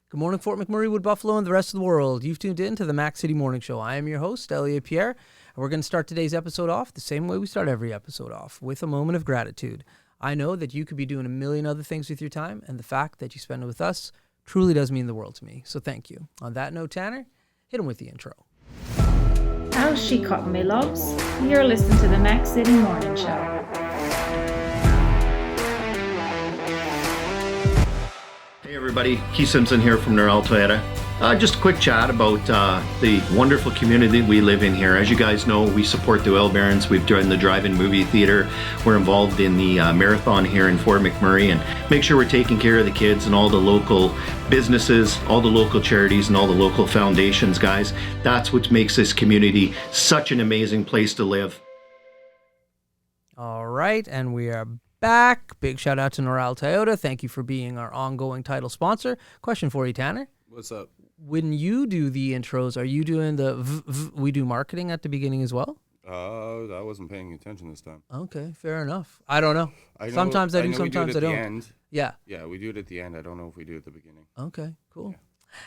Good morning, Fort McMurray, Wood Buffalo, and the rest of the world. You've tuned in to the Mac City Morning Show. I am your host, Elliot Pierre, and we're going to start today's episode off the same way we start every episode off, with a moment of gratitude. I know that you could be doing a million other things with your time, and the fact that you spend it with us truly does mean the world to me. So thank you. On that note, Tanner, hit him with the intro. How's she cutting me, loves? You're listening to the Mac City Morning Show. Hey everybody, Keith Simpson here from Norrell Toyota. Just a quick chat about the wonderful community we live in here. As you guys know, we support the Oil Barons. We've joined the drive-in movie theater. We're involved in the marathon here in Fort McMurray, and make sure we're taking care of the kids and all the local businesses, all the local charities, and all the local foundations, guys. That's what makes this community such an amazing place to live. All right, and we are back. Big shout out to Norrell Toyota. Thank you for being our ongoing title sponsor. Question for you, Tanner. What's up? When you do the intros, are you doing the we do marketing at the beginning as well? I wasn't paying attention this time. Okay, fair enough. I don't know. Sometimes I do, sometimes I don't. End. Yeah. Yeah, we do it at the end. I don't know if we do it at the beginning. Okay, cool. Yeah.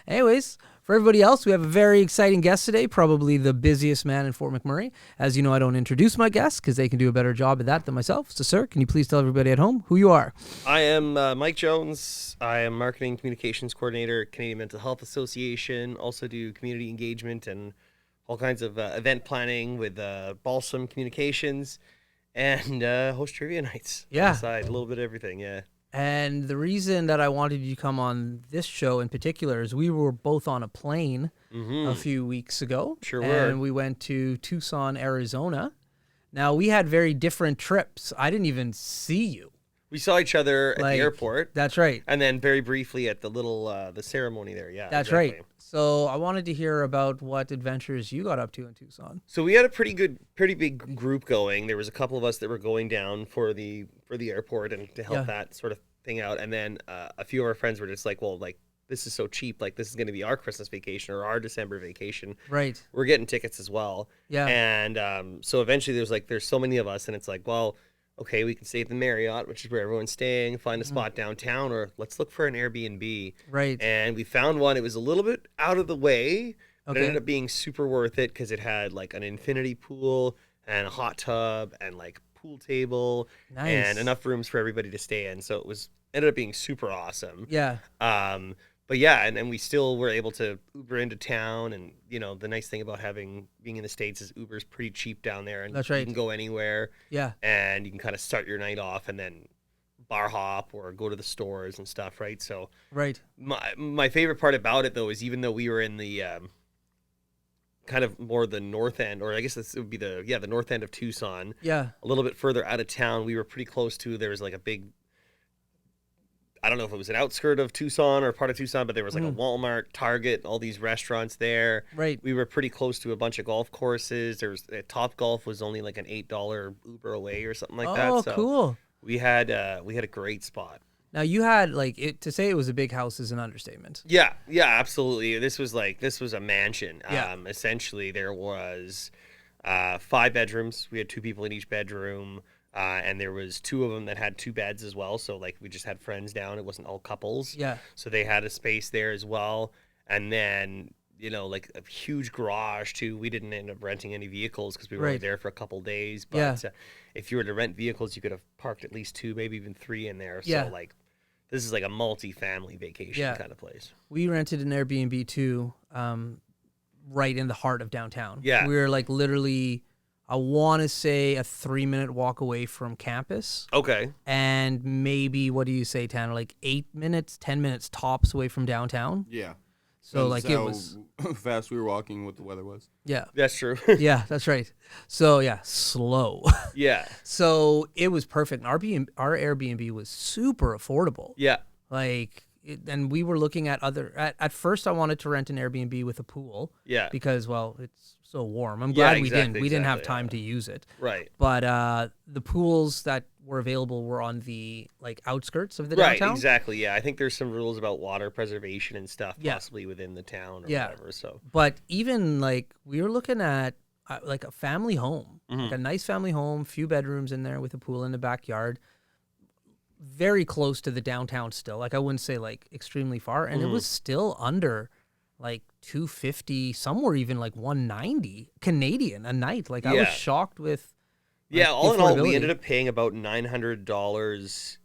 Anyways, for everybody else, we have a very exciting guest today, probably the busiest man in Fort McMurray. As you know, I don't introduce my guests because they can do a better job at that than myself. So, sir, can you please tell everybody at home who you are? I am Mike Jones. I am Marketing Communications Coordinator at Canadian Mental Health Association. Also do community engagement and all kinds of event planning with Balsam Communications and host trivia nights. Yeah. On the side, a little bit of everything, yeah. And the reason that I wanted you to come on this show in particular is we were both on a plane a few weeks ago. Sure were. And we went to Tucson, Arizona. Now, we had very different trips. I didn't even see you. We saw each other at the airport. That's right. And then very briefly at the little the ceremony there, yeah. That's exactly. right. So I wanted to hear about what adventures you got up to in Tucson. So we had a pretty big group going. There was a couple of us that were going down for the airport and to help that sort of thing out. And then a few of our friends were just like, well, like, this is so cheap. Like, this is going to be our Christmas vacation or our December vacation. Right. We're getting tickets as well. Yeah. And so eventually there's so many of us, and it's like, well, okay, we can stay at the Marriott, which is where everyone's staying, find a spot downtown, or let's look for an Airbnb. Right. And we found one. It was a little bit out of the way, but it Okay. ended up being super worth it because it had like an infinity pool and a hot tub and like pool table Nice. and enough rooms for everybody to stay in. So it ended up being super awesome. Yeah. But yeah, and we still were able to Uber into town, and you know the nice thing about being in the States is Uber's pretty cheap down there, and That's right. you can go anywhere. Yeah. And you can kind of start your night off and then bar hop or go to the stores and stuff, right? So Right. my favorite part about it though is even though we were in the kind of more the north end, or I guess this would be the north end of Tucson, Yeah. a little bit further out of town, we were pretty close to. There was like a big, I don't know if it was an outskirt of Tucson or part of Tucson, but there was like a Walmart, Target, all these restaurants there. Right. We were pretty close to a bunch of golf courses. There was Top Golf was only like an $8 Uber away or something like that. Oh, So cool. we had a great spot. Now, you had, to say it was a big house is an understatement. Yeah, absolutely. This was a mansion. Yeah. Essentially, there was 5 bedrooms. We had 2 people in each bedroom. And there was 2 of them that had 2 beds as well. So like we just had friends down. It wasn't all couples. Yeah. So they had a space there as well. And then, like a huge garage too. We didn't end up renting any vehicles because we were only Right. there for a couple days. But Yeah. if you were to rent vehicles, you could have parked at least 2, maybe even 3 in there. So Yeah. like this is like a multi-family vacation kind of place. We rented an Airbnb too, right in the heart of downtown. Yeah. We were like literally, I want to say a 3-minute walk away from campus. Okay. And maybe, what do you say, Tanner? Like 8 minutes, 10 minutes tops away from downtown. Yeah. So That's like it how was, fast we were walking, what the weather was. yeah. That's true. Yeah, that's right. So yeah, slow. Yeah. So it was perfect. And our Airbnb was super affordable. Yeah. And we were looking at at first I wanted to rent an Airbnb with a pool. Yeah. Because, well, it's so warm. I'm Yeah, glad we didn't. We didn't have exactly, time to use it. Right. But the pools that were available were on the outskirts of the downtown. Right, exactly. Yeah, I think there's some rules about water preservation and stuff Yeah. possibly within the town or Yeah. whatever. So But even we were looking at like a family home, like a nice family home, few bedrooms in there with a pool in the backyard. very close to the downtown still. Like I wouldn't say like extremely far, and it was still under like 250, somewhere even like 190 Canadian a night. Like I was Yeah. shocked with Yeah, the all in all, we affordability. ended up paying about $900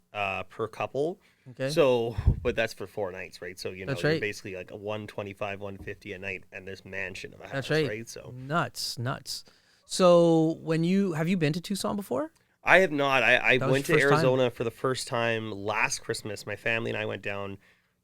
per couple. Okay. So, but that's for 4 nights, right? So That's you're right. basically like a 125, 150 a night, and this mansion of a house, That's right. right? So Nuts. So have you been to Tucson before? I have not. I That was went to your first time? Arizona for the first time last Christmas. My family and I went down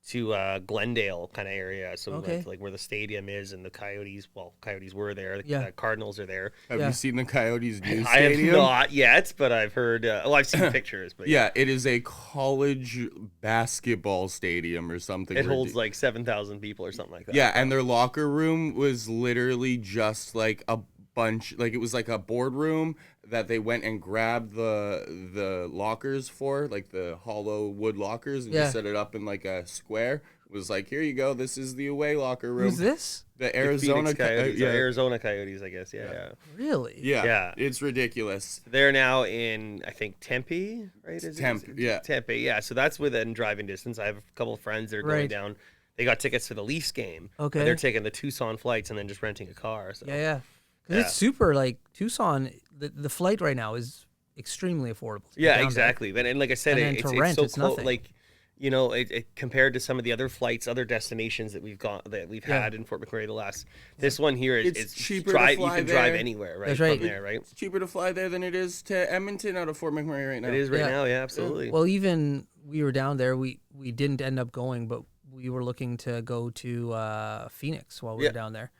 to Glendale kind of area. So we Okay. went to, like where the stadium is and the Coyotes. Well, Coyotes were there. The Yeah. Cardinals are there. Have Yeah. you seen the Coyotes' new I have stadium? not yet, but I've heard. I've seen pictures. But Yeah, it is a college basketball stadium or something. it holds like 7,000 people or something like that. Yeah, and their locker room was literally just like a bunch, like it was like a boardroom that they went and grabbed the lockers for, like the hollow wood lockers, and Yeah. just set it up in like a square. It was like, here you go, this is the away locker room. Who's this? The The Arizona Phoenix Coyotes, or yeah. Arizona Coyotes, I guess. Yeah. Really? Yeah, Yeah. it's ridiculous. They're now in, I think, Tempe, right? Is it- Tempe, yeah. Tempe, yeah. So that's within driving distance. I have a couple of friends that are going Right. down. They got tickets for the Leafs game. and Okay. they're taking the Tucson flights and then just renting a car. So. Yeah. 'Cause Yeah. it's super like Tucson. The flight right now is extremely affordable. to get Yeah, down there. exactly. And like I said, And then it's to rent, so it's close. nothing. Like, you know, it compared to some of the other flights, other destinations that we've Yeah. had in Fort McMurray the last. This one here is It's it's cheaper to drive. You fly can drive there. anywhere, right? That's right. From there, right? It's cheaper to fly there than it is to Edmonton out of Fort McMurray right now. It is right Yeah. now. Yeah, absolutely. Well, even we were down there. We didn't end up going, but we were looking to go to Phoenix while we Yeah. were down there.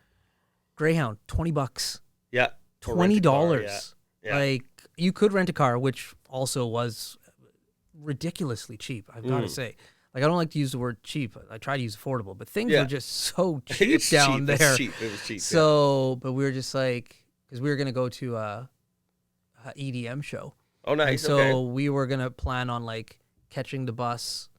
Greyhound, $20. yeah. Or rent a car, $20. Yeah. Like you could rent a car, which also was ridiculously cheap. I've got to say. Like I don't like to use the word cheap. I try to use affordable, but things Yeah. were just so cheap It's down cheap. there. It's cheap. It was cheap. So, but we were just like, because we were gonna go to a EDM show. Oh, And nice. so Okay. we were gonna plan on like catching the bus,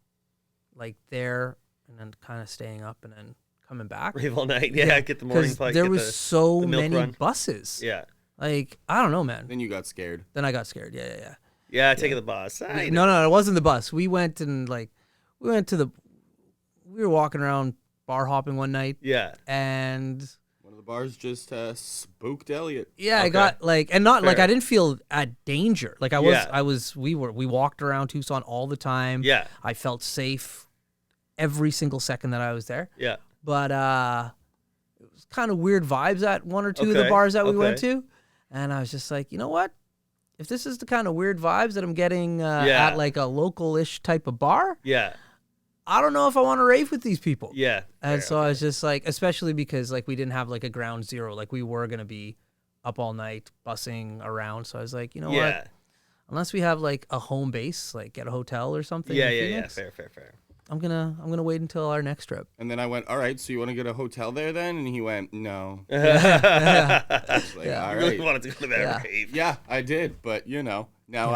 like there, and then kind of staying up and then coming back. Rave all night. Yeah, get the morning Because flight. there get was the, so the milk many run. buses. Yeah. Like I don't know, man. Then you got scared. Then I got scared. Yeah. Yeah, taking the bus. No, it wasn't the bus. We went and we were walking around bar hopping one night, Yeah. and One of the bars just spooked Elliot. yeah, I Okay. got and not like Fair. I didn't feel at danger. Like we walked around Tucson all the time. Yeah. I felt safe every single second that I was there. Yeah. But it was kind of weird vibes at one or two of the Okay, bars that we went okay. to, and I was just like, you know what? If this is the kind of weird vibes that I'm getting Yeah. at like a local-ish type of bar, Yeah. I don't know if I want to rave with these people. Yeah. And Fair, so I okay. was just like, especially because like we didn't have like a ground zero, like we were gonna be up all night bussing around. So I was like, you know Yeah. what? Unless we have like a home base, like get a hotel or something. Yeah. in Yeah. Phoenix, Fair. I'm gonna wait until our next trip. And then I went, all right, so you want to get a hotel there then? And he went, no. I was like, Yeah. all I really right. wanted to go to that Yeah. rave. Yeah, I did, but now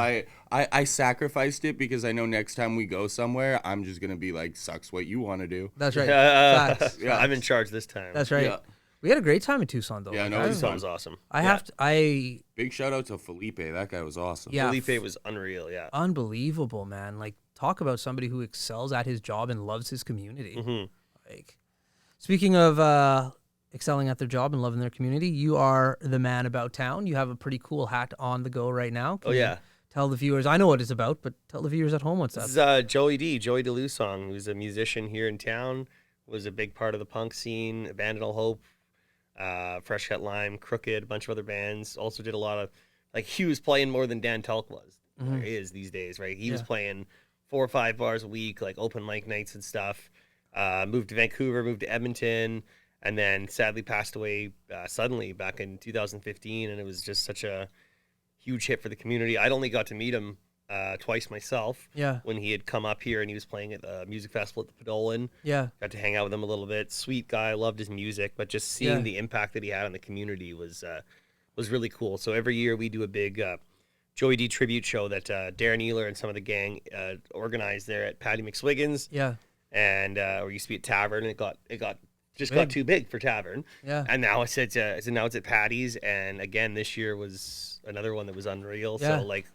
I sacrificed it because I know next time we go somewhere, I'm just gonna be like, sucks what you want to do. That's right. Facts. Yeah. I'm in charge this time. That's right. Yeah. We had a great time in Tucson though. Yeah, Like, no, I, it was Tucson was awesome. I Yeah. have to. Big shout out to Felipe. That guy was awesome. Yeah. Felipe was unreal. Yeah. Unbelievable, man. Like talk about somebody who excels at his job and loves his community. Mhm. Like speaking of excelling at their job and loving their community, you are the man about town. You have a pretty cool hat on the go right now. Can Oh you yeah. tell the viewers. I know what it's about, but tell the viewers at home what's This up. is Joey DeLusong, who's a musician here in town. Was a big part of the punk scene. Abandon All Hope, Fresh Cut Lime, Crooked, a bunch of other bands. Also did a lot of like he was playing more than Dan Tulk was. Or is these days, right? He was Yeah. playing 4 or 5 bars a week, like open mic nights and stuff. Moved to Vancouver, moved to Edmonton, and then sadly passed away suddenly back in 2015. And it was just such a huge hit for the community. I'd only got to meet him twice myself. Yeah. When he had come up here and he was playing at the music festival at the Podolin. Yeah. Got to hang out with him a little bit. Sweet guy, loved his music, but just seeing Yeah. the impact that he had on the community was really cool. So every year we do a big Joey D tribute show that Darren Ealer and some of the gang organized there at Patty McSwiggin's, Yeah. and or used to be at Tavern. And it got Big. got too big for Tavern, Yeah. and now it's at Patty's. And again, this year was another one that was unreal. Yeah. So like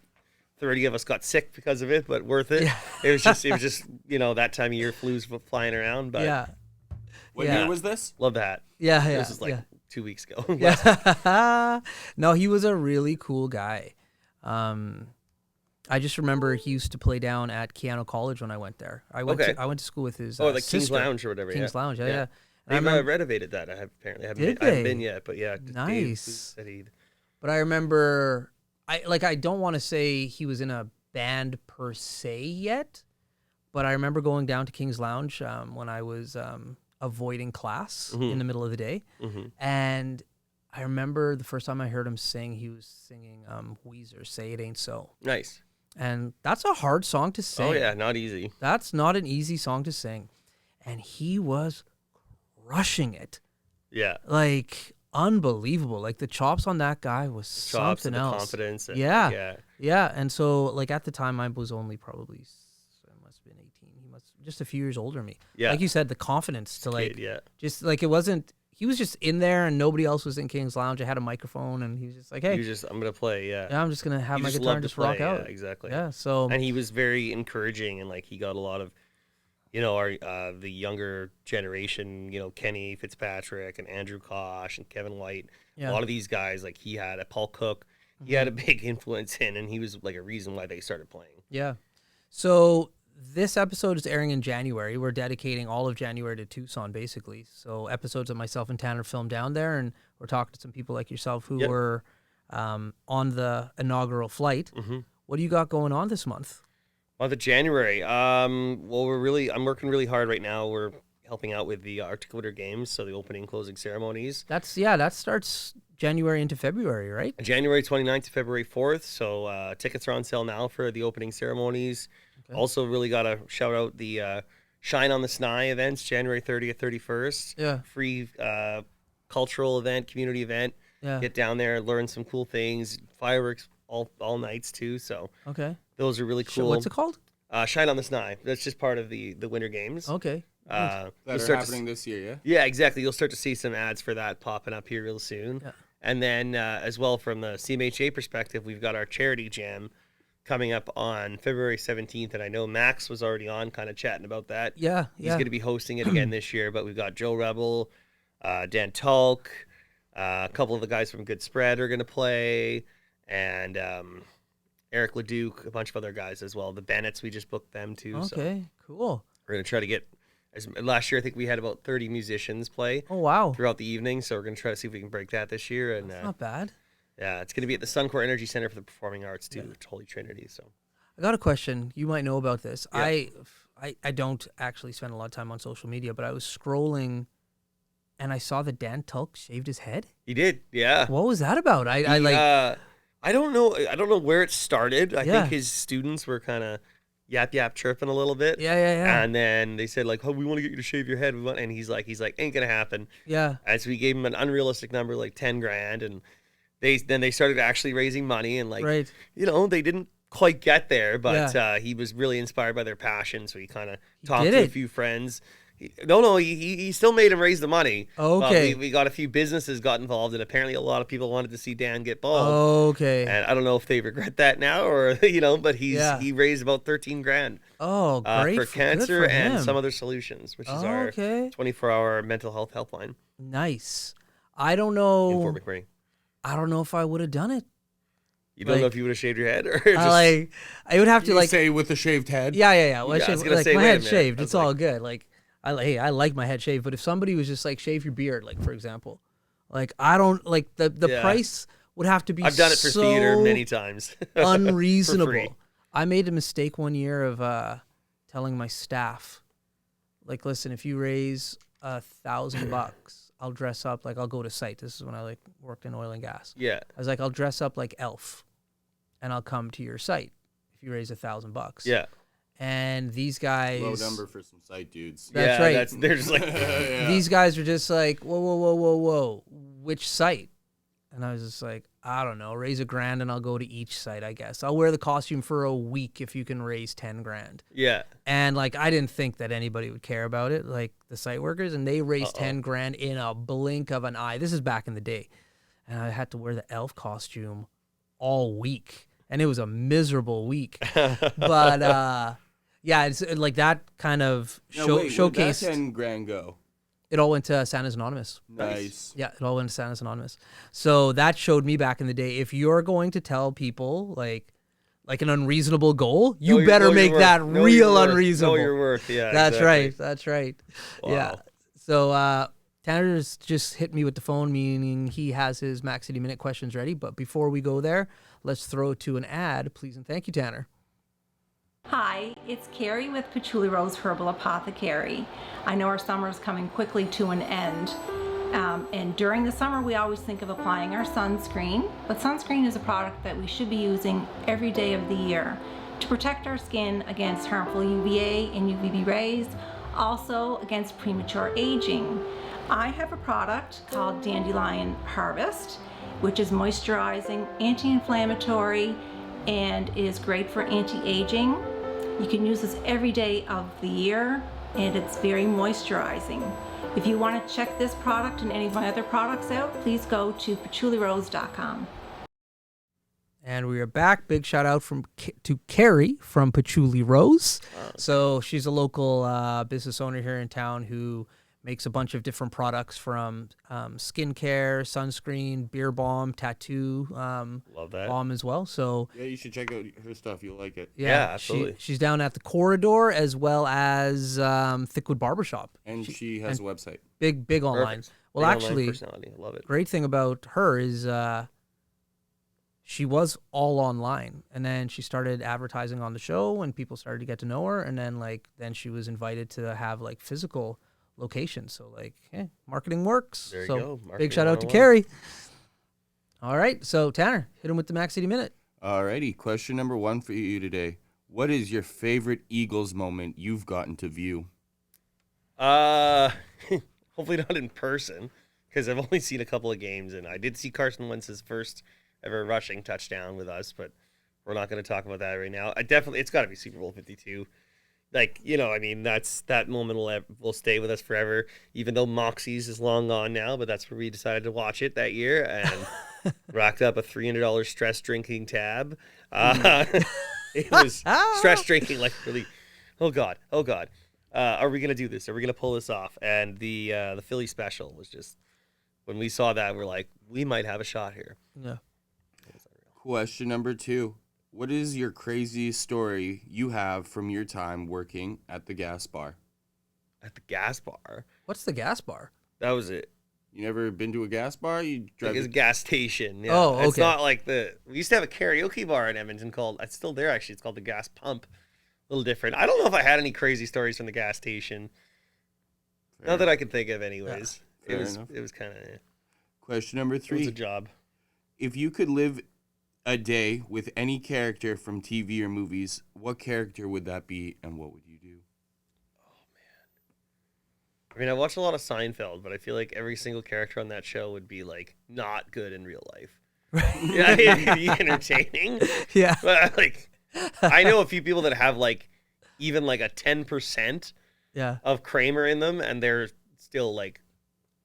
30 of us got sick because of it, but worth it. Yeah. It was just that time of year, flu's flying around. But Yeah. What Yeah. year was this? love that. Yeah. This Yeah. was like yeah. 2 weeks ago. Yeah. No, he was a really cool guy. I just remember he used to play down at Keanu College when I went there. I went to school with his Like sister. King's Lounge or whatever. King's Lounge, yeah. And I They've remember, renovated that. I haven't Did been they? yet, but yeah. Dave Nice. said he'd. but I remember, I don't want to say he was in a band per se yet, but I remember going down to King's Lounge when I was avoiding class in the middle of the day, and I remember the first time I heard him sing, he was singing Weezer, "Say It Ain't So," Nice. and that's a hard song to sing. Oh yeah, not easy. That's not an easy song to sing, and he was crushing it. Yeah. Like unbelievable. Like the chops on that guy was Chops something and the else. confidence. And, Yeah. Yeah. And so like at the time I was only probably I must have been 18. He must just a few years older than me. Yeah. Like you said, the confidence to like Kid, yeah. just like it wasn't he was just in there and nobody else was in King's Lounge. I had a microphone and he was just like, hey, I'm gonna play. Yeah. yeah, I'm just gonna have You my just guitar love and to just rock play, out. Yeah, exactly. Yeah. So And he was very encouraging, and like he got a lot of, our the younger generation, Kenny Fitzpatrick and Andrew Kosh and Kevin White. yeah. A lot of these guys, like he had a Paul Cook, he had a big influence in, and he was like a reason why they started playing. Yeah. So this episode is airing in January. We're dedicating all of January to Tucson, basically. So episodes of myself and Tanner filmed down there, and we're talking to some people like yourself who were on the inaugural flight. What do you got going on this month? Month of January. I'm working really hard right now. We're helping out with the Articulator Games, so the opening and closing ceremonies. That starts January into February, right? January 29th to February 4th. So tickets are on sale now for the opening ceremonies. Okay. Also, really got to shout out the Shine on the Sny events, January 30th, 31st. Yeah. Free cultural event, community event. Yeah. Get down there, learn some cool things. Fireworks all nights too. So Okay. those are really cool. What's it called? Shine on the Sny. That's just part of the Winter Games. Okay. That You'll are start to happening this year, yeah? Yeah, exactly. You'll start to see some ads for that popping up here real soon. Yeah. And then as well from the CMHA perspective, we've got our charity jam coming up on February 17th. And I know Max was already on kind of chatting about that. Yeah. He's Yeah. going to be hosting it again this year. But we've got Joe Rebel, Dan Tulk, a couple of the guys from Good Spread are going to play, and Eric Leduc, a bunch of other guys as well. The Bennetts, we just booked them too. So Okay. Cool. we're going to try to get, last year I think we had about 30 musicians play Oh wow. throughout the evening, so we're going to try to see if we can break that this year. And Not bad. yeah, it's going to be at the Suncor Energy Center for the Performing Arts too, at Holy Trinity. So I got a question. You might know about this. Yeah. I don't actually spend a lot of time on social media, but I was scrolling and I saw that Dan Tulk shaved his head. he did, yeah. What was that about? I He, like I don't know where it started. I Yeah. think his students were kind of yap chirping a little bit. yeah. And then they said like, "Oh, we want to get you to shave your head." And he's like, ain't gonna happen. Yeah. And so we gave him an unrealistic number, like 10 grand, and they started actually raising money, and like, Right. they didn't quite get there, but Yeah. he was really inspired by their passion, so he kind of He talked did to a it. few friends. He still made him raise the money. Okay. But we got a few businesses got involved, and apparently a lot of people wanted to see Dan get bald. Okay. And I don't know if they regret that now or but he raised about 13 grand Oh, great. for Good cancer for and him. some other solutions, which is our Okay. 24-hour mental health helpline Nice. I don't in Fort know. McMurray. I don't know if I would have done it. You don't know Like- if you would have shaved your head or just I would have to You like say with a shaved head? yeah. Well, Yeah, I was gonna like say, my wait a head's minute. shaved. I was It's all like- good. Like I like my head shaved, but if somebody was just like shave your beard, like for example, like I don't like the Yeah. price would have to be I've done it for so theater many times. For free. unreasonable. I made a mistake one year of telling my staff, like, listen, if you raise $1,000, I'll dress up like I'll go to site. This is when I like worked in oil and gas. Yeah. I was like, I'll dress up like Elf, and I'll come to your site if you raise $1,000. Yeah. And these guys, Low number for some sight dudes. That's yeah, right. They're just like, these guys are just like, whoa, which site? And I was just like, I don't know, raise $1,000 and I'll go to each site, I guess. I'll wear the costume for a week if you can raise 10 grand. yeah. And like, I didn't think that anybody would care about it, like the site workers, and they raised 10 grand in a blink of an eye. This is back in the day. And I had to wear the elf costume all week. and it was a miserable week. But yeah, it's like that kind of Where'd that showcased. 10 grand go? It all went to Santa's Anonymous. Nice. Yeah, it all went to Santa's Anonymous. So that showed me back in the day, if you're going to tell people like an unreasonable goal, you better make that real unreasonable. Know your worth. Yeah, that's exactly. right. That's right. Wow. Yeah. So Tanner's just hit me with the phone, meaning he has his Mac City Minute questions ready. But before we go there, let's throw to an ad, please and thank you, Tanner. Hi, it's Carrie with Patchouli Rose Herbal Apothecary. I know our summer is coming quickly to an end. And during the summer, we always think of applying our sunscreen, but sunscreen is a product that we should be using every day of the year to protect our skin against harmful UVA and UVB rays, also against premature aging. I have a product called Dandelion Harvest, which is moisturizing, anti-inflammatory, and is great for anti-aging. You can use this every day of the year, and it's very moisturizing. If you want to check this product and any of my other products out, please go to patchoulirose.com. And we are back. Big shout out to Carrie from Patchouli Rose. So she's a local business owner here in town who makes a bunch of different products from skincare, sunscreen, beer balm, tattoo Love that. balm as well. So Yeah, you should check out her stuff. You'll like it. Yeah, absolutely. She's down at the Corridor as well as Thickwood Barbershop. And she has a website. Big online. Perfect. Well, Big online actually, personality. I love it. great thing about her is she was all online, and then she started advertising on the show, and people started to get to know her, and then she was invited to have like physical locations. So marketing works. There you so go. big Marketing shout out to 101. Carrie. All right, so Tanner, hit him with the Mac City Minute. Alrighty, question number 1 for you today. What is your favorite Eagles moment you've gotten to view? Hopefully not in person, because I've only seen a couple of games, and I did see Carson Wentz's first ever rushing touchdown with us, but we're not going to talk about that right now. It's got to be Super Bowl 52. That moment will stay with us forever, even though Moxie's is long gone now, but that's where we decided to watch it that year and racked up a $300 stress drinking tab. It was stress drinking, like really, oh God. Are we going to do this? Are we going to pull this off? And the Philly special was just, when we saw that, we're like, we might have a shot here. Yeah. Question number 2. What is your craziest story you have from your time working at the gas bar? At the gas bar? What's the gas bar? That was it. You never been to a gas bar? You drive Like it's a gas station. Yeah. Oh, It's okay. not like we used to have a karaoke bar in Edmonton it's still there actually. It's called the Gas Pump. A little different. I don't know if I had any crazy stories from the gas station. Not that I can think of anyways. Fair It enough. was kind of, Question number it was a 3. job. If you could live a day with any character from TV or movies, what character would that be and what would you do? I mean, I watched a lot of Seinfeld, but I feel like every single character on that show would be like not good in real life. Yeah, it'd be entertaining. Yeah. But I know a few people that have even a 10% Yeah. of Kramer in them, and they're still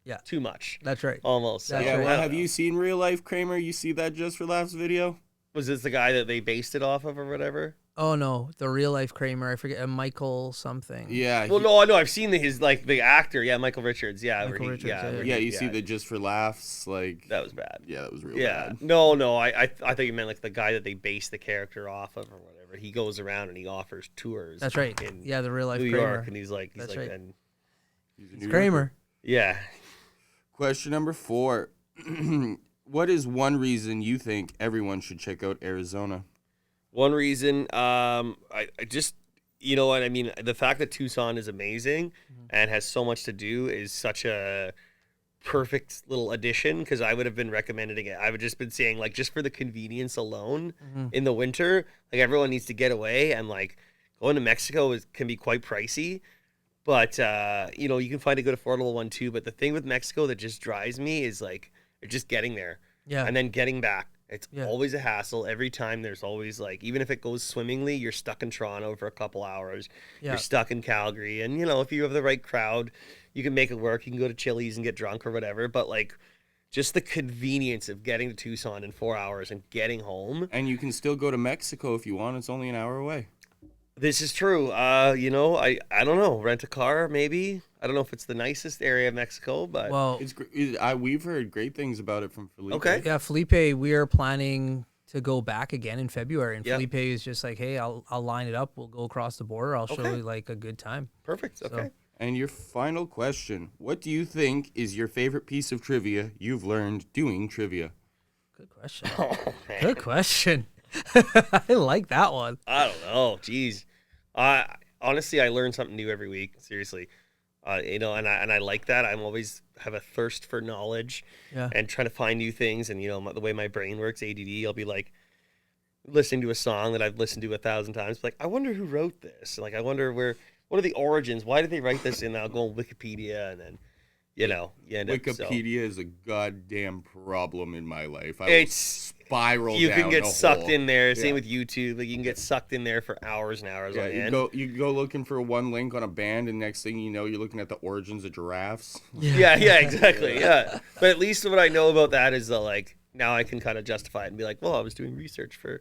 Yeah. too much. That's right. Almost. That's So, Yeah, right. I well, don't have know. you seen real life Kramer? You see that Just for Laughs video? Was this the guy that they based it off of or whatever? Oh no, the real life Kramer. I forget. Michael something. Yeah. Well, no, I know. I've seen the actor. Yeah, Michael Richards. Yeah, Michael Richards, yeah. where you see the Just for Laughs, that was bad. yeah, that was real Yeah, bad. no. I thought you meant the guy that they based the character off of or whatever. He goes around and he offers tours. That's right. In Yeah, the real life New Kramer. York, and he's like, That's right. and He's a It's New Kramer. Yorker. yeah. Question number 4. What is one reason you think everyone should check out Arizona? One reason, I just, you know what I mean. The fact that Tucson is amazing and has so much to do is such a perfect little addition, because I would have been recommending it. I would just been saying just for the convenience alone in the winter, everyone needs to get away, and going to Mexico can be quite pricey. But, you can find a good affordable one too. But the thing with Mexico that just drives me is just getting there Yeah. and then getting back. It's Yeah. always a hassle. Every time there's always even if it goes swimmingly, you're stuck in Toronto for a couple hours. Yeah. You're stuck in Calgary. And, if you have the right crowd, you can make it work. You can go to Chili's and get drunk or whatever. But just the convenience of getting to Tucson in 4 hours and getting home. And you can still go to Mexico if you want. It's only an hour away. This is true. You know, I don't know. Rent a car, maybe. I don't know if it's the nicest area of Mexico, but Well, We've heard great things about it from Felipe. Okay. yeah, Felipe, we are planning to go back again in February, and Yep. Felipe is just like, hey, I'll line it up. We'll go across the border. I'll show Okay. you like a good time. perfect. Okay. And your final question: what do you think is your favorite piece of trivia you've learned doing trivia? Good question. Oh, man. Good question. I like that one. I don't know. Jeez. Honestly, I learn something new every week. Seriously. You know, and I like that. I'm always have a thirst for knowledge Yeah. and trying to find new things. And, you know, the way my brain works, ADD, I'll be like listening to a song that I've listened to 1,000 times. Like, I wonder who wrote this. Like, I wonder what are the origins? Why did they write this? And I'll go on Wikipedia and then, you know, you end up, Wikipedia is a goddamn problem in my life. I It's- will spiral. you down can get a sucked hole. in there. Same Yeah. with YouTube. Like, you can get sucked in there for hours and hours Yeah, on you end. go looking for one link on a band, and next thing you know, you're looking at the origins of giraffes. Yeah, exactly. Yeah. But at least what I know about that is that, like, now I can kind of justify it and be like, well, I was doing research for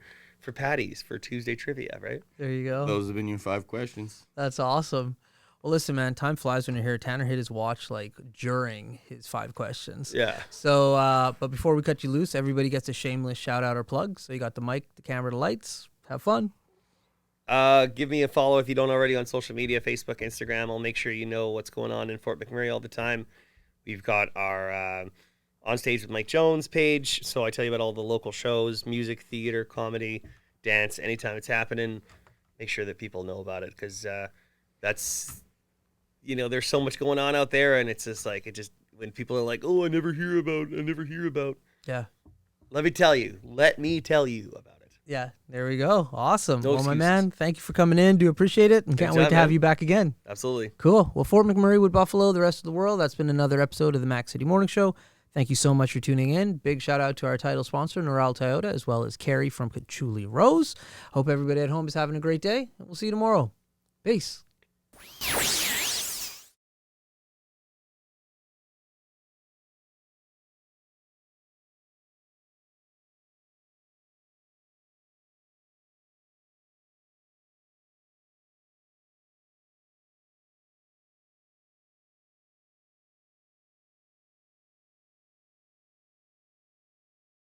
Patty's for Tuesday trivia, right? There you go. Those have been your 5 questions. That's awesome. Well, listen, man, time flies when you're here. Tanner hit his watch like during his 5 questions. Yeah. So, but before we cut you loose, everybody gets a shameless shout out or plug. So you got the mic, the camera, the lights. Have fun. Give me a follow if you don't already on social media, Facebook, Instagram. I'll make sure you know what's going on in Fort McMurray all the time. We've got our On Stage with Mike Jones page. So I tell you about all the local shows, music, theater, comedy, dance, anytime it's happening. Make sure that people know about it because that's, you know, there's so much going on out there. And it's just like, when people are like, oh, I never hear about. Yeah. Let me tell you about it. Yeah. There we go. Awesome. No well, my excuses. man, thank you for coming in. Do appreciate it. And can't wait Anytime, to have man. you back again. Absolutely. Cool. Well, Fort McMurray with Buffalo, the rest of the world. That's been another episode of the Mac City Morning Show. Thank you so much for tuning in. Big shout out to our title sponsor, Noral Toyota, as well as Carrie from Patchouli Rose. Hope everybody at home is having a great day. And we'll see you tomorrow. Peace.